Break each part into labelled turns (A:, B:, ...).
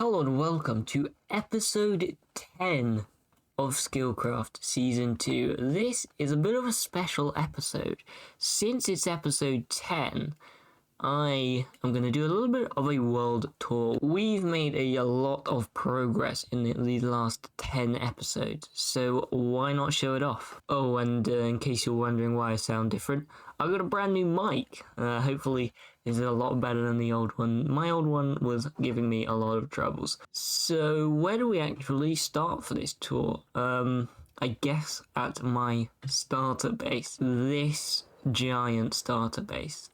A: Hello and welcome to episode 10 of Skillcraft Season 2. This is a bit of a special episode. Since it's episode 10, I am going to do a little bit of a world tour. We've made a lot of progress in these last 10 episodes, so why not show it off? Oh, and in case you're wondering why I sound different, I've got a brand new mic. Hopefully this is a lot better than the old one. My old one was giving me a lot of troubles. So where do we actually start for this tour? I guess at my starter base. This giant starter base.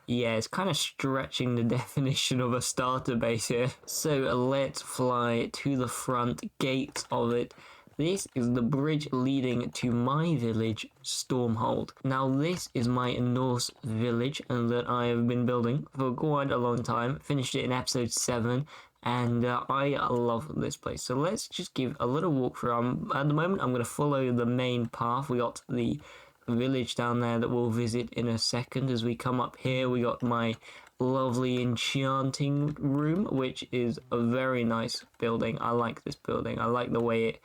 A: Yeah, it's kind of stretching the definition of a starter base here. So let's fly to the front gate of it. This is the bridge leading to my village, Stormhold. Now this is my Norse village that I have been building for quite a long time. Finished it in episode 7 and I love this place. So let's just give a little walkthrough. At the moment I'm going to follow the main path. We got the village down there that we'll visit in a second. As we come up here, we got my lovely enchanting room, which is a very nice building. I like this building. I like the way it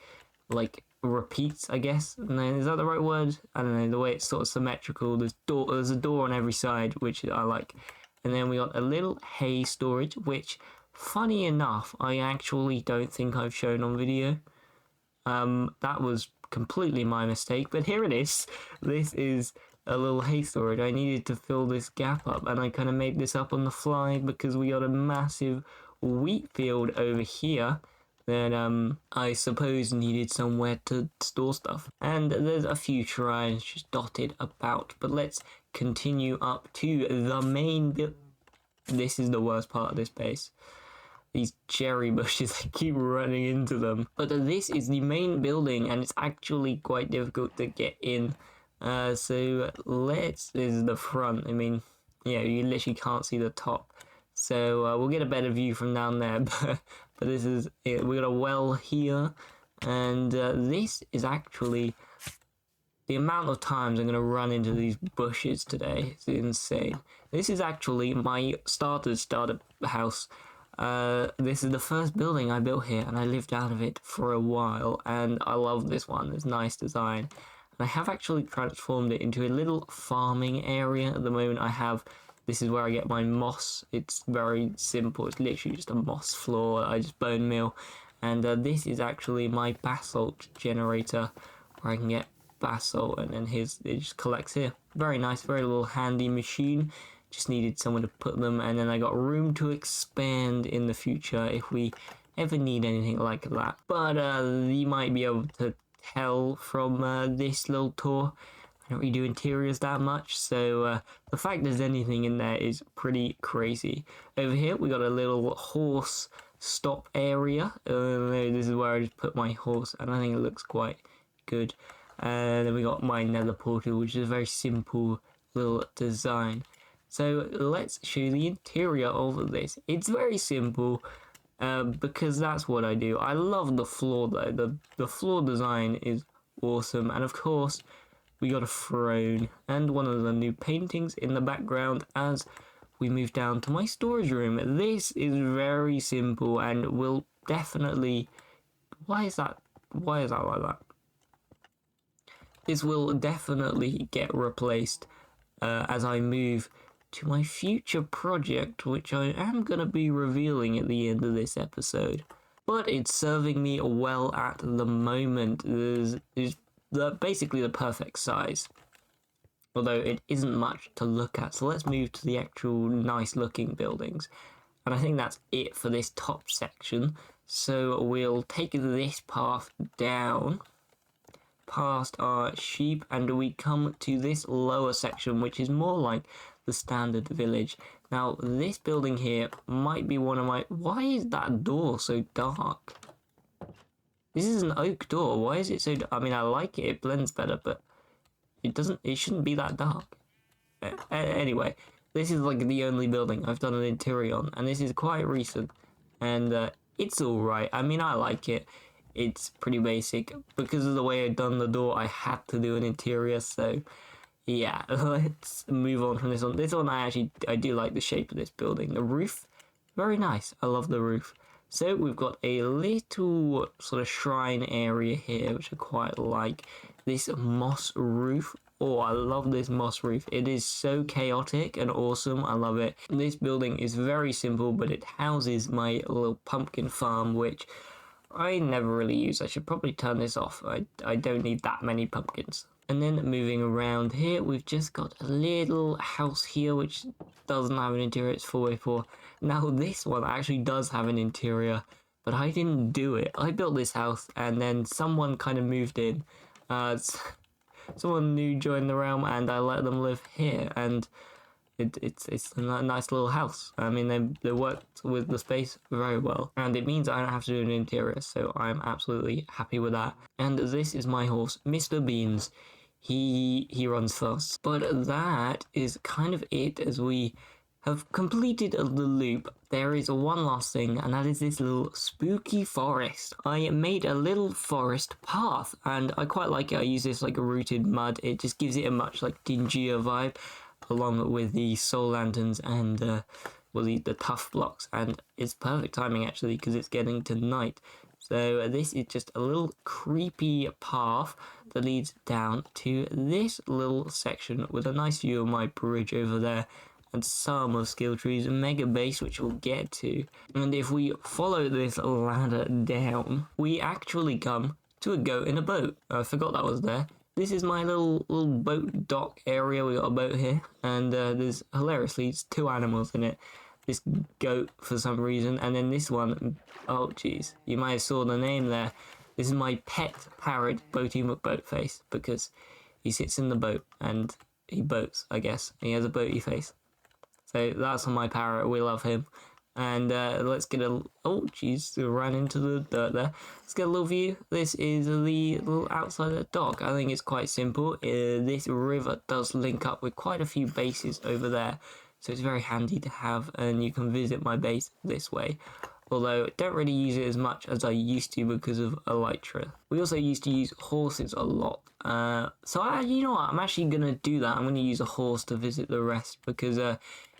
A: repeats, I guess. And then, is that the right word? I don't know. The way it's sort of symmetrical. There's a door on every side, which I like. And then we got a little hay storage, which, funny enough, I actually don't think I've shown on video. That was completely my mistake, but here it is. This is a little hay storage. I needed to fill this gap up, and I kind of made this up on the fly because we got a massive wheat field over here that I suppose needed somewhere to store stuff. And there's a few shrines just dotted about, but let's continue up to the main This is the worst part of this base. These cherry bushes, I keep running into them. But this is the main building, and it's actually quite difficult to get in. So this is the front. I mean, yeah, you literally can't see the top. So we'll get a better view from down there. But this is it. We got a well here, and this is actually the amount of times I'm going to run into these bushes today. It's insane. This is actually my starter house. This is the first building I built here, and I lived out of it for a while, and I love this one. It's nice design, and I have actually transformed it into a little farming area. At the moment this is where I get my moss. It's very simple. It's literally just a moss floor. I just bone meal, and this is actually my basalt generator, where I can get basalt, and then it just collects here. Very nice, very little handy machine. Just needed someone to put them, and then I got room to expand in the future if we ever need anything like that. But you might be able to tell from this little tour, I don't really do interiors that much, so the fact there's anything in there is pretty crazy. Over here we got a little horse stop area. This is where I just put my horse, and I think it looks quite good. And then we got my nether portal, which is a very simple little design. So let's show you the interior of this. It's very simple because that's what I do. I love the floor though. The floor design is awesome. And of course, we got a throne and one of the new paintings in the background as we move down to my storage room. This is very simple and will definitely... Why is that like that? This will definitely get replaced as I move to my future project, which I am going to be revealing at the end of this episode. But it's serving me well at the moment. It's basically the perfect size, although it isn't much to look at. So let's move to the actual nice looking buildings. And I think that's it for this top section. So we'll take this path down past our sheep, and we come to this lower section, which is more like the standard village. Now this building here might be one of my... Why is that door so dark? This is an oak door. Why is it so... I mean, I like it blends better, but it shouldn't be that dark. Anyway, this is like the only building I've done an interior on, and this is quite recent, and it's alright. I mean, I like it. It's pretty basic. Because of the way I'd done the door, I had to do an interior, so yeah, let's move on from this one. This one I do like the shape of this building. The roof, very nice. I love the roof. So we've got a little sort of shrine area here, which I quite like. This moss roof. Oh, I love this moss roof. It is so chaotic and awesome. I love it. This building is very simple, but it houses my little pumpkin farm, which I never really use. I should probably turn this off. I don't need that many pumpkins. And then moving around here, we've just got a little house here, which doesn't have an interior. It's 4x4. Now this one actually does have an interior, but I didn't do it. I built this house, and then someone kind of moved in. Someone new joined the realm, and I let them live here, and it's a nice little house. I mean, they worked with the space very well, and it means I don't have to do an interior, so I'm absolutely happy with that. And this is my horse, Mr. Beans. He runs fast. But that is kind of it, as we have completed the loop. There is one last thing, and that is this little spooky forest. I made a little forest path, and I quite like it. I use this like rooted mud. It just gives it a much like dingier vibe, along with the soul lanterns and the tough blocks. And it's perfect timing actually, because it's getting to night. So this is just a little creepy path that leads down to this little section with a nice view of my bridge over there, and some of Skilltree's mega base, which we'll get to. And if we follow this ladder down, we actually come to a goat in a boat. I forgot that was there. This is my little boat dock area. We got a boat here, and there's hilariously 2 animals in it. This goat for some reason, and then this one. Oh jeez, you might have saw the name there. This is my pet parrot, Boaty McBoatface, because he sits in the boat and he boats, I guess. He has a boaty face. So that's my parrot. We love him. And let's get a... Oh, jeez, ran into the dirt there. Let's get a little view. This is the little outside of the dock. I think it's quite simple. This river does link up with quite a few bases over there, so it's very handy to have, and you can visit my base this way. Although I don't really use it as much as I used to because of Elytra. We also used to use horses a lot. You know what, I'm actually going to do that. I'm going to use a horse to visit the rest, because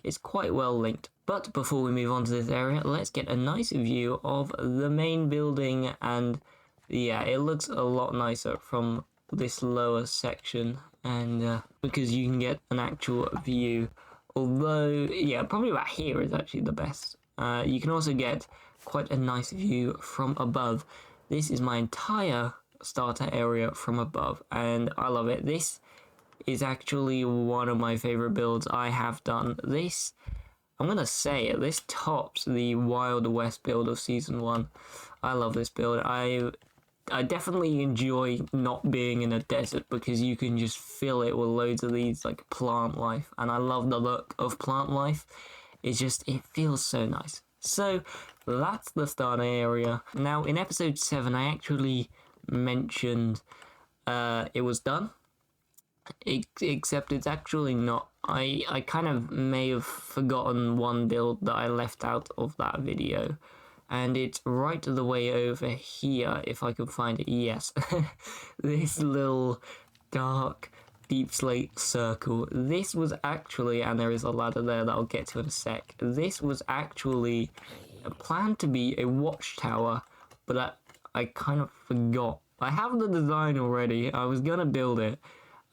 A: it's quite well linked. But before we move on to this area, let's get a nice view of the main building, and yeah, it looks a lot nicer from this lower section, and because you can get an actual view. Although, yeah, probably about here is actually the best. You can also get quite a nice view from above. This is my entire starter area from above, and I love it. This is actually one of my favorite builds I have done. This, I'm going to say it, this tops the Wild West build of Season 1. I love this build. I definitely enjoy not being in a desert, because you can just fill it with loads of these like plant life, and I love the look of plant life. It feels so nice. So that's the starter area. Now in episode 7 I actually mentioned it was done, except it's actually not. I kind of may have forgotten one build that I left out of that video, and it's right the way over here, if I can find it. Yes. This little dark deep slate circle. This was actually, and there is a ladder there that I'll get to in a sec, this was actually planned to be a watchtower, but I kind of forgot. I have the design already. I was gonna build it,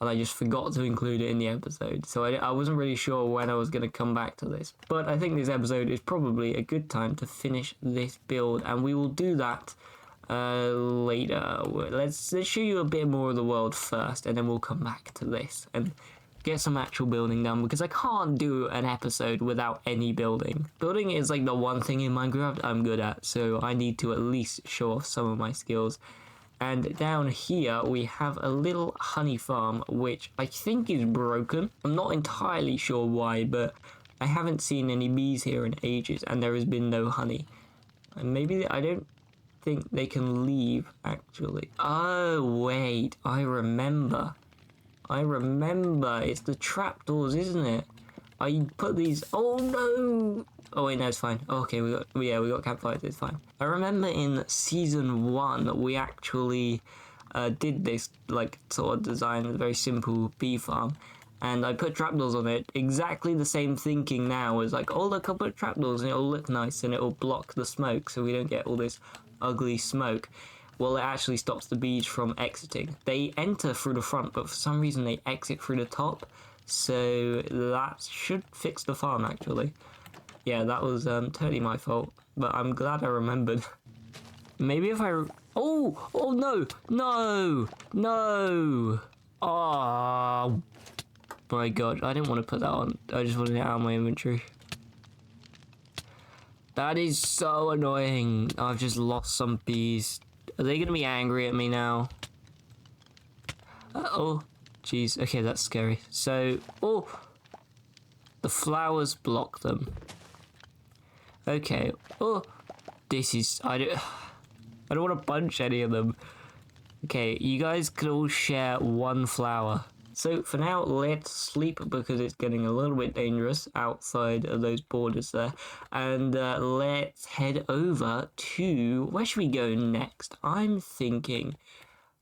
A: and I just forgot to include it in the episode, so I wasn't really sure when I was going to come back to this. But I think this episode is probably a good time to finish this build, and we will do that later. Let's show you a bit more of the world first, and then we'll come back to this and get some actual building done, because I can't do an episode without any building. Building is like the one thing in Minecraft I'm good at, so I need to at least show off some of my skills. And down here we have a little honey farm, which I think is broken. I'm not entirely sure why, but I haven't seen any bees here in ages, and there has been no honey. And maybe I don't think they can leave, actually. Oh, wait, I remember. It's the trapdoors, isn't it? I put these... Oh, no! Oh, wait, no, it's fine. Okay, we got campfires, it's fine. I remember in Season 1, we actually did this, like, sort of design, a very simple bee farm. and I put trapdoors on it. Exactly the same thinking now as like, oh look, I'll put trapdoors and it'll look nice and it'll block the smoke so we don't get all this ugly smoke. Well, it actually stops the bees from exiting. They enter through the front, but for some reason they exit through the top. So that should fix the farm, actually. Yeah, that was totally my fault, but I'm glad I remembered. Maybe if I... Oh! Oh, no! No! No! Oh, my God. I didn't want to put that on. I just wanted it out of my inventory. That is so annoying. I've just lost some bees. Are they going to be angry at me now? Oh, jeez. Okay, that's scary. So, oh, the flowers block them. Okay. Oh, this is... I don't want to bunch any of them. Okay, you guys could all share one flower. So for now, let's sleep because it's getting a little bit dangerous outside of those borders there. And let's head over to... Where should we go next? I'm thinking...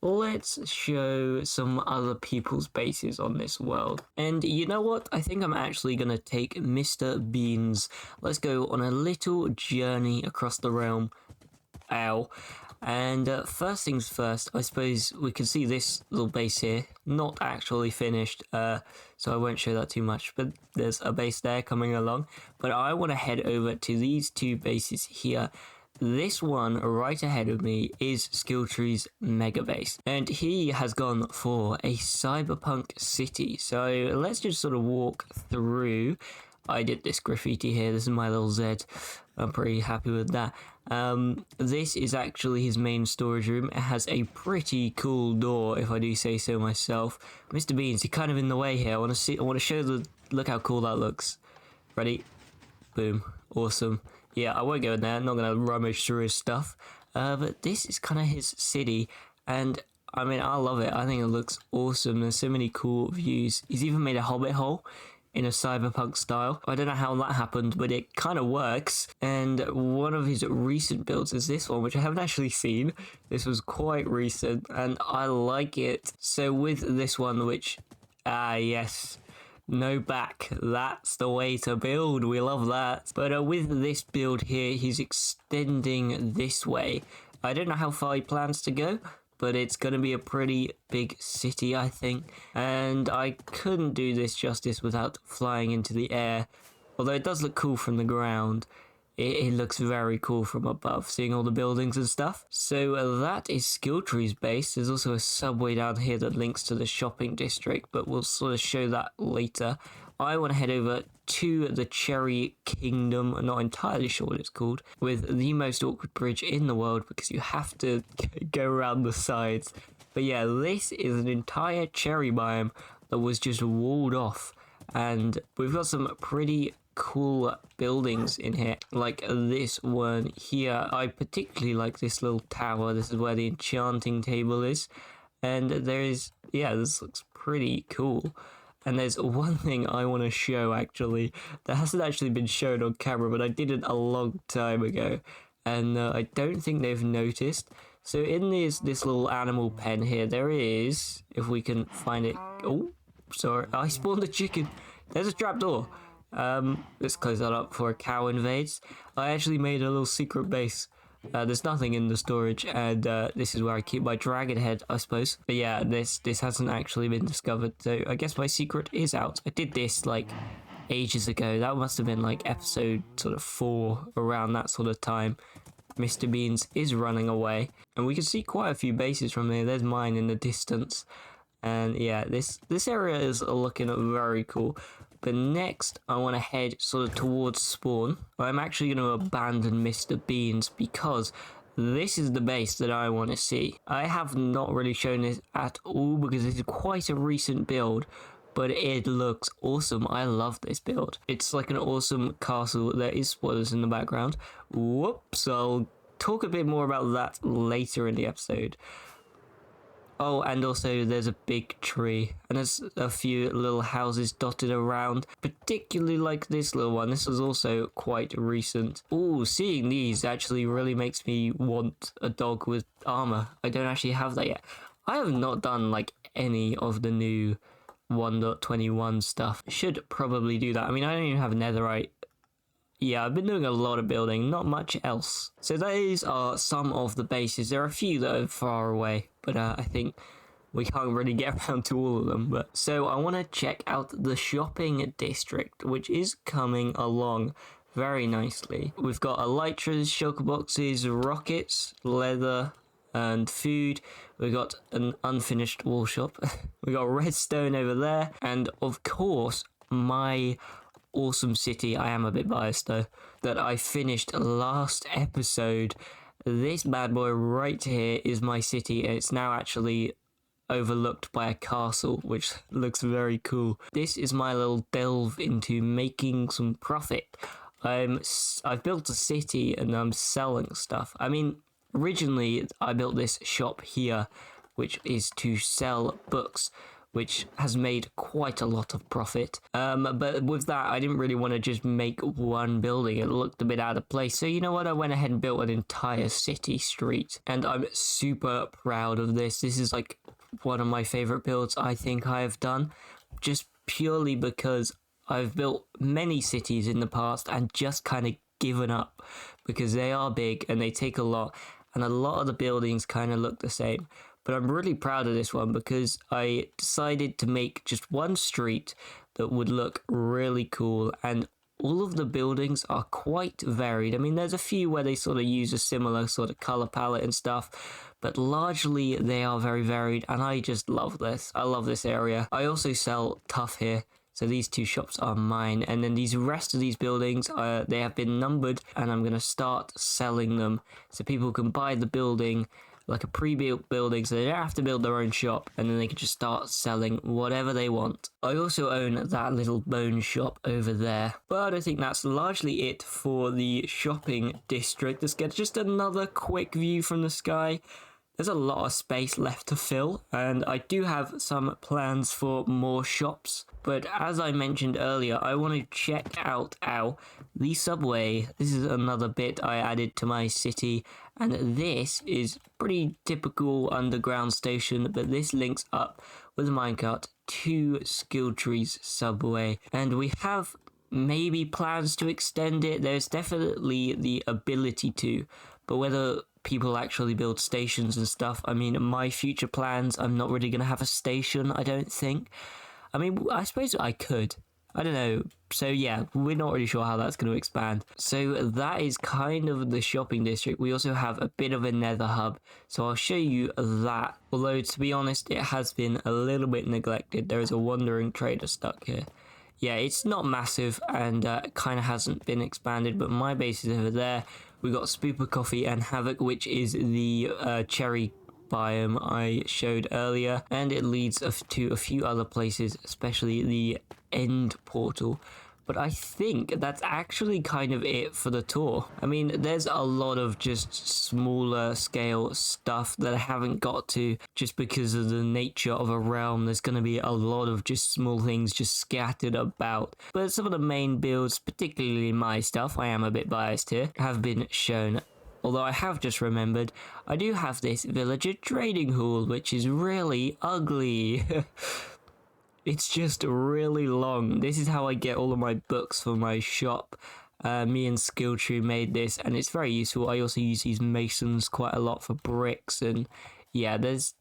A: Let's show some other people's bases on this world. And you know what? I think I'm actually going to take Mr. Beans. Let's go on a little journey across the realm. Ow. And first things first, I suppose we can see this little base here, not actually finished, so I won't show that too much, but there's a base there coming along. But I want to head over to these two bases here. This one right ahead of me is Skilltree's mega base, and he has gone for a cyberpunk city. So let's just sort of walk through. I did this graffiti here. This is my little Z. I'm pretty happy with that. This is actually his main storage room. It has a pretty cool door, if I do say so myself. Mr. Beans, you're kind of in the way here. I want to show the... Look how cool that looks. Ready? Boom. Awesome. Yeah, I won't go in there. I'm not going to rummage through his stuff. But this is kind of his city. And, I mean, I love it. I think it looks awesome. There's so many cool views. He's even made a hobbit hole in a cyberpunk style. I don't know how that happened, but it kind of works. And one of his recent builds is this one, which I haven't actually seen. This was quite recent, and I like it. So with this one, which, yes, no back. That's the way to build. We love that. But with this build here, he's extending this way. I don't know how far he plans to go, but it's going to be a pretty big city, I think. And I couldn't do this justice without flying into the air. Although it does look cool from the ground, it looks very cool from above, seeing all the buildings and stuff. So that is Skilltree's base. There's also a subway down here that links to the shopping district, but we'll sort of show that later. I want to head over to the Cherry Kingdom. I'm not entirely sure what it's called, with the most awkward bridge in the world because you have to go around the sides. But yeah, this is an entire cherry biome that was just walled off, and we've got some pretty cool buildings in here, like this one here. I particularly like this little tower. This is where the enchanting table is, and there is, yeah, this looks pretty cool. And there's one thing I want to show, actually, that hasn't actually been shown on camera, but I did it a long time ago, and I don't think they've noticed. So in this little animal pen here, there is, if we can find it... Oh, sorry, I spawned a chicken. There's a trapdoor. Let's close that up before a cow invades. I actually made a little secret base. There's nothing in the storage, and this is where I keep my dragon head, I suppose. But yeah, this hasn't actually been discovered, so I guess my secret is out. I did this, like, ages ago. That must have been, like, episode sort of 4, around that sort of time. Mr. Beans is running away, and we can see quite a few bases from there. There's mine in the distance, and yeah, this area is looking very cool. But next, I want to head sort of towards spawn. I'm actually going to abandon Mr. Beans because this is the base that I want to see. I have not really shown this at all because this is quite a recent build, but it looks awesome. I love this build. It's like an awesome castle. There is spoilers in the background. Whoops, I'll talk a bit more about that later in the episode. Oh, and also there's a big tree, and there's a few little houses dotted around, particularly like this little one. This is also quite recent. Oh, seeing these actually really makes me want a dog with armor. I don't actually have that yet. I have not done like any of the new 1.21 stuff. Should probably do that. I mean, I don't even have netherite. Yeah, I've been doing a lot of building, not much else. So those are some of the bases. There are a few that are far away, but I think we can't really get around to all of them. But so I want to check out the shopping district, which is coming along very nicely. We've got elytras, shulker boxes, rockets, leather, and food. We've got an unfinished wall shop. We got redstone over there, and of course my awesome city. I am a bit biased though, that I finished last episode. This bad boy right here is my city, and it's now actually overlooked by a castle, which looks very cool. This is my little delve into making some profit. I've built a city and I'm selling stuff. I mean, originally I built this shop here, which is to sell books, which has made quite a lot of profit. But with that, I didn't really want to just make one building. It looked a bit out of place. So you know what? I went ahead and built an entire city street. And I'm super proud of this. This is like one of my favorite builds I think I have done. Just purely because I've built many cities in the past and just kind of given up. Because they are big and they take a lot. And a lot of the buildings kind of look the same. But I'm really proud of this one because I decided to make just one street that would look really cool, and all of the buildings are quite varied. I mean, there's a few where they sort of use a similar sort of color palette and stuff, but largely they are very varied, and I just love this. I love this area. I also sell tuff here. So these two shops are mine, and then these rest of these buildings, they have been numbered, and I'm going to start selling them so people can buy the building, like a pre-built building, so they don't have to build their own shop, and then they can just start selling whatever they want. I also own that little bone shop over there, but I think that's largely it for the shopping district. Let's get just another quick view from the sky. There's a lot of space left to fill, and I do have some plans for more shops. But as I mentioned earlier, I want to check out the subway. This is another bit I added to my city, and this is pretty typical underground station, but this links up with a minecart to Skilltree's subway, and we have maybe plans to extend it. There's definitely the ability to, but whether people actually build stations and stuff, I mean, my future plans, I'm not really going to have a station, I don't think. I mean, I suppose I could. I don't know. So yeah, we're not really sure how that's going to expand. So that is kind of the shopping district. We also have a bit of a nether hub, so I'll show you that. Although, to be honest, it has been a little bit neglected. There is a wandering trader stuck here. Yeah, it's not massive and kind of hasn't been expanded, but my base is over there. We got Spooper Coffee and Havoc, which is the cherry biome I showed earlier, and it leads to a few other places, especially the end portal. But I think that's actually kind of it for the tour. I mean, there's a lot of just smaller scale stuff that I haven't got to just because of the nature of a realm. There's going to be a lot of just small things just scattered about. But some of the main builds, particularly my stuff, I am a bit biased here, have been shown. Although I have just remembered, I do have this villager trading hall, which is really ugly. It's just really long. This is how I get all of my books for my shop. Me and Skilltree made this, and it's very useful. I also use these masons quite a lot for bricks, and yeah, it's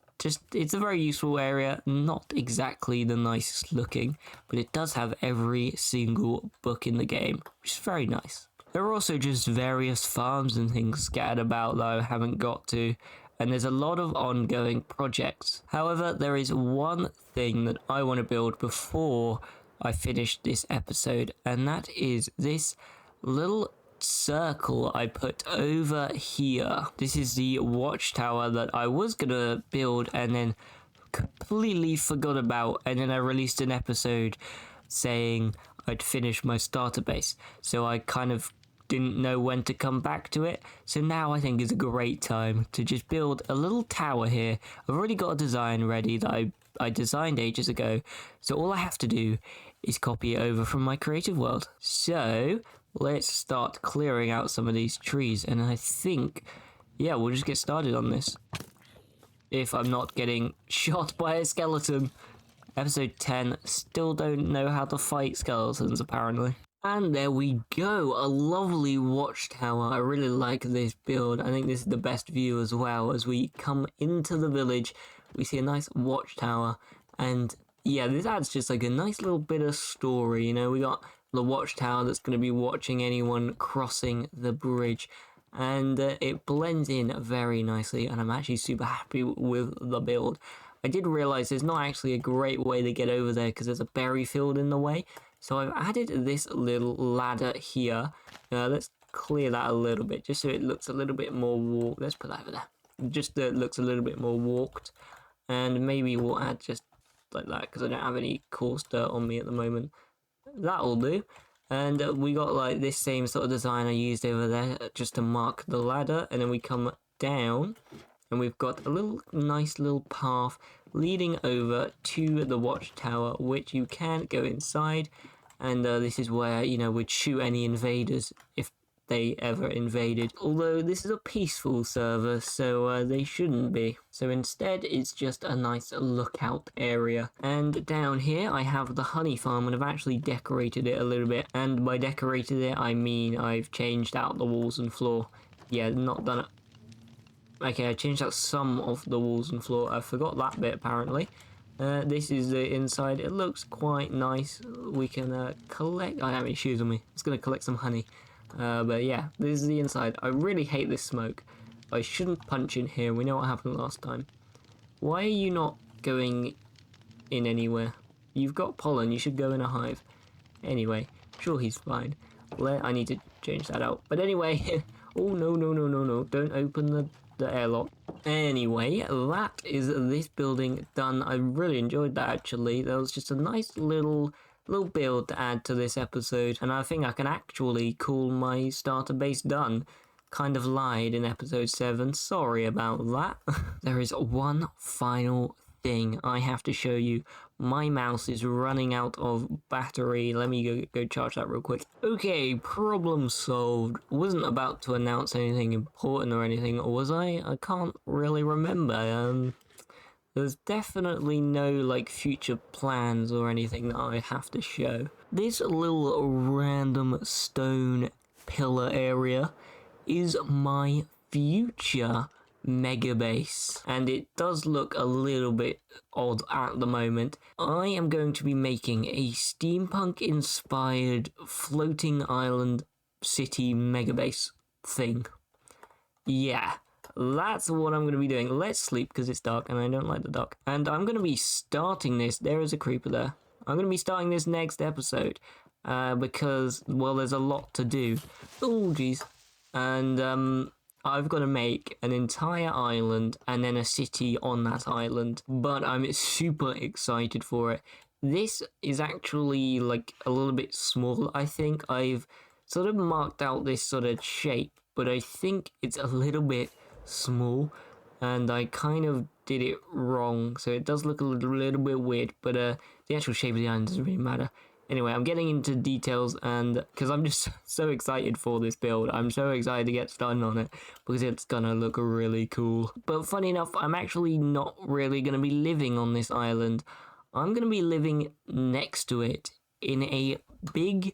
A: a very useful area. Not exactly the nicest looking, but it does have every single book in the game, which is very nice. There are also just various farms and things scattered about that I haven't got to, and there's a lot of ongoing projects. However, there is one thing that I want to build before I finish this episode, and that is this little circle I put over here. This is the watchtower that I was gonna build and then completely forgot about, and then I released an episode saying I'd finish my starter base, so I kind of didn't know when to come back to it. So now I think is a great time to just build a little tower here. I've already got a design ready that I designed ages ago, so all I have to do is copy it over from my creative world. So let's start clearing out some of these trees, and I think, yeah, we'll just get started on this. If I'm not getting shot by a skeleton. Episode 10, still don't know how to fight skeletons apparently. And there we go, a lovely watchtower. I really like this build. I think this is the best view as well. As we come into the village, we see a nice watchtower. And yeah, this adds just like a nice little bit of story. You know, we got the watchtower that's going to be watching anyone crossing the bridge. And it blends in very nicely, and I'm actually super happy with the build. I did realise there's not actually a great way to get over there because there's a berry field in the way. So I've added this little ladder here. Let's clear that a little bit, just so it looks a little bit more walked. Let's put that over there. Just so it looks a little bit more walked. And maybe we'll add just like that, because I don't have any coarse dirt on me at the moment. That'll do. And we got like this same sort of design I used over there, just to mark the ladder. And then we come down, and we've got a nice little path leading over to the watchtower, which you can go inside, and this is where, you know, we'd shoot any invaders if they ever invaded. Although this is a peaceful server, so they shouldn't be. So instead, it's just a nice lookout area. And down here, I have the honey farm, and I've actually decorated it a little bit. And by decorated it, I mean I've changed out the walls and floor. Yeah, not done it. Okay, I changed out some of the walls and floor. I forgot that bit, apparently. This is the inside. It looks quite nice. We can collect... I don't have any shoes on me. I'm just going to collect some honey. But yeah, this is the inside. I really hate this smoke. I shouldn't punch in here. We know what happened last time. Why are you not going in anywhere? You've got pollen. You should go in a hive. Anyway, sure, he's fine. I need to change that out. But anyway... oh, no. Don't open the airlock. Anyway, that is this building done. I really enjoyed that, actually. That was just a nice little build to add to this episode, and I think I can actually call my starter base done. Kind of lied in episode 7, sorry about that. There is one final thing I have to show you. My mouse is running out of battery. Let me go charge that real quick. Okay, problem solved. Wasn't about to announce anything important or anything, or was I? I can't really remember. There's definitely no like future plans or anything that I have to show. This little random stone pillar area is my future mega base, and it does look a little bit odd at the moment. I am going to be making a steampunk inspired floating island city mega base thing. Yeah, that's what I'm going to be doing. Let's sleep because it's dark and I don't like the dark. And I'm going to be starting this. There is a creeper there. I'm going to be starting this next episode because, well, there's a lot to do. Oh, jeez. And I've got to make an entire island and then a city on that island. But I'm super excited for it. This is actually like a little bit small, I think. I've sort of marked out this sort of shape, but I think it's a little bit small, and I kind of did it wrong, so it does look a little bit weird, but the actual shape of the island doesn't really matter. Anyway, I'm getting into details, and because I'm just so excited for this build, I'm so excited to get started on it, because it's gonna look really cool. But funny enough, I'm actually not really gonna be living on this island. I'm gonna be living next to it in a big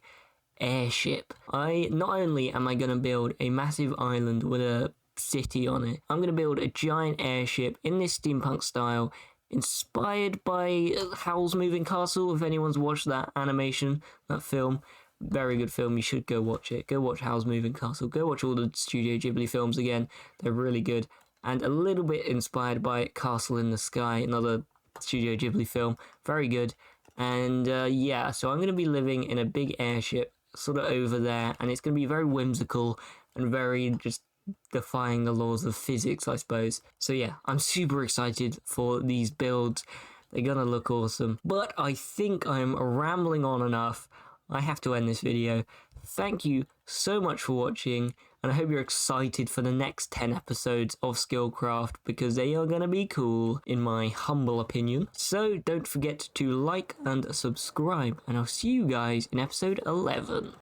A: airship. Not only am I gonna build a massive island with a city on it, I'm gonna build a giant airship in this steampunk style, inspired by Howl's Moving Castle. If anyone's watched that animation, that film, very good film, you should go watch it. Go watch Howl's Moving Castle. Go watch all the Studio Ghibli films again. They're really good. And a little bit inspired by Castle in the Sky, another Studio Ghibli film. Very good. And yeah, so I'm going to be living in a big airship sort of over there, and it's going to be very whimsical and very just defying the laws of physics, I suppose. So yeah, I'm super excited for these builds. They're gonna look awesome. But I think I'm rambling on enough. I have to end this video. Thank you so much for watching, and I hope you're excited for the next 10 episodes of Skillcraft, because they are gonna be cool, in my humble opinion. So don't forget to like and subscribe, and I'll see you guys in episode 11.